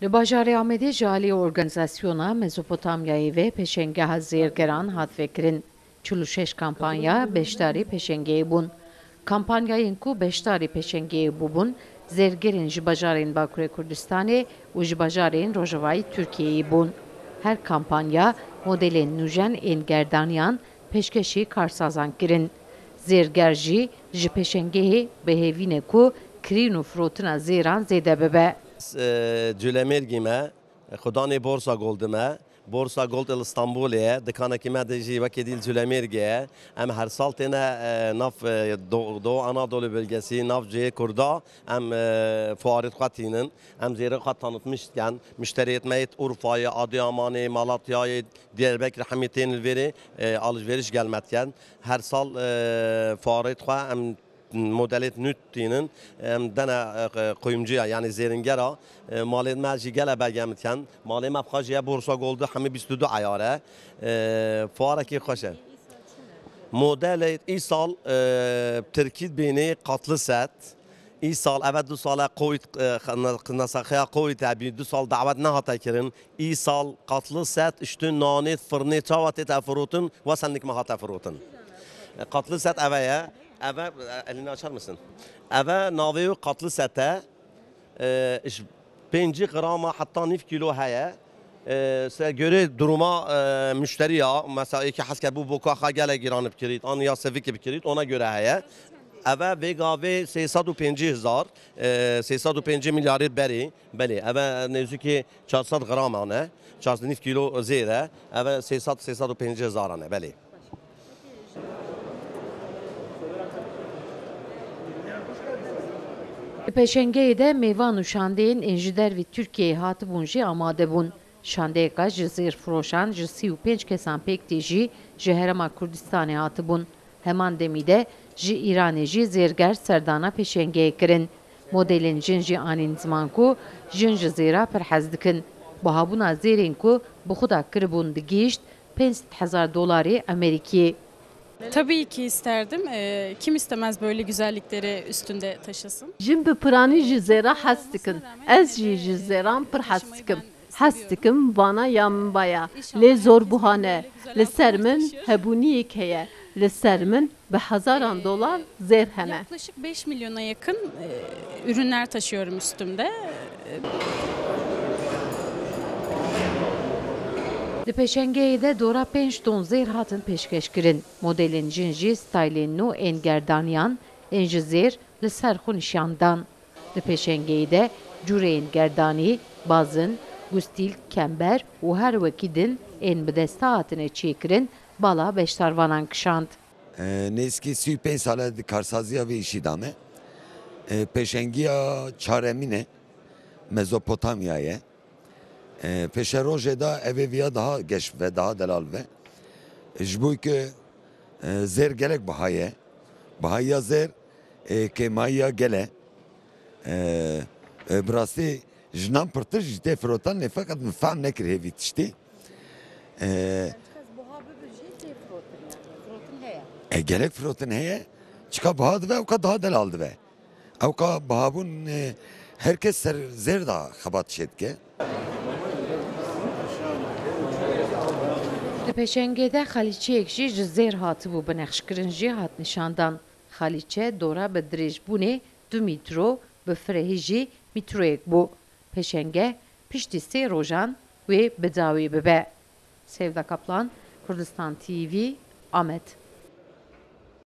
Li bajarê Amedê ji alî organîzasyona Mezopotamyayê ve pêşengeha zêrgeran hat vekirin. 46 kampanya beşdarî pêşengeyê bûn. Kampanyayên ku beşdarî pêşengeyê bûbûn, zêrgerên ji bajarên Bakurê Kurdistanê û ji bajarên Rojavayê Tirkiyeyê bûn. Her kampanya modelên nûjen ên gerdaniyan pêşkêşî karsazan kirin. Zêrger jî ji pêşengehê bihêvîne ku kirîn û firotina zêran zêde bibe. Cülemirgî me, xudanê Borsa Gold'ı me, Borsa Gold İstanbul'e, dikânekî me de jî wekî dîl Cülemirgê, em her sal têne nav Doğu Anadolu bölgesî, nav cihê Kurda, em fuarê xwe tînin, em zêrê xwe tanıtmışken, müşteriyet me Urfa'yê, Adıyaman'ê, Malatya'yê, Diyarbakır hemî tên li vêrê alışveriş gelmetken, her sal fuarê xwe em modelet nüttinin dene kuyumcuya yani zêringera malên me jî gele belgemitken malê me bixwajiye Borsa Gold'u hemî 22 ayare fuarekî xweş e. Modelê îsal Tirkî bênê qatlı set îsal evet 2 sala Covid nesaxiya Covid hebî 2 sal davet nehate kirin îsal qatlı set iştün nanê firnê çawa tê firotin ve sendik me hate firotin. Qatlı set eve ye. Eve elini açar mısın? Eve naveyo katlı sete 5 grama hatta 9 kilo heye. Se göre duruma müşteri ya mesela iki haske bu boka gele giranıp kirit an ya sevik kirit ona göre heye. Eve vega ve 350,000 350 milyar beri beli eve nezuki 400 gram ane 400 kilo zire eve 350,000 ane beli. Pêşengeyê de mêvan û şandeyên ên ji dervê Tirkiyeyê hatibûn jî amade bûn. Şandeyeka ji zêrfiroşan ji 35 kesan pêk tê jî ji Herêma Kurdistanê hatibûn. Heman demî de ji Îranê jî zêrger serdana pêşengeyê kirin. Modelên jin jî anîn ziman ku jin ji zêra pir hez dikin. Bihabûna zêrên ku bi xwe de kiribûn digihîşt $500,000 Amerîkiyê. Tabii ki isterdim. Kim istemez böyle güzellikleri üstünde taşısın? Jin bi piranî ji zêra hez dikin. Ez jî ji zêran pir hez dikim. Hez dikim vana ya min baya. Lê zor buhane. Li ser min hebûniyek heye. Li ser min bi hezaran dolar zêr hene. Yaklaşık 5 milyona yakın ürünler taşıyorum üstümde. Di pêşengeyê de dora 5 ton zêr hatin pêşkêş kirin. Modelên jin jî stylên nû ên gerdaniyan ên ji zêr li ser xwe nîşan dan. Di pêşengeyê de cureyên gerdanî, bazin, gustîl, kember û her wekî din ên bi desta hatine çêkirin bala beşdarvanan kişand. Nêzîkî 35 sale di karsaziya vê îşî dame. Pêşengiya Çaremînê Mezopotamyayê. Peşe rojê da evê viya daha geş ve daha delal ve ji bo ku zêr gelek bihaye bihaya zêr kêmayiya gele bi rastî jinan pirtir ji tê firotan lê feqet min fehm nekir hêvî tiştî gelek firotin heye çika biha dibe ew ka daha delal dibe ew ka bihabûn herkes ser zêr da xebat şêdike. Di pêşengeyê de xalîçeyek jî ji zêr hatibû bi nexşkirin jî hat nîşandan. Xalîçe dora bi dirêjbûnê 2 mîtro bi firehî jî mîtroyek bû. Pêşenge piştî 3 rojan wê bi dawî bibe. Sevda Kaplan, Kurdistan TV, Amed.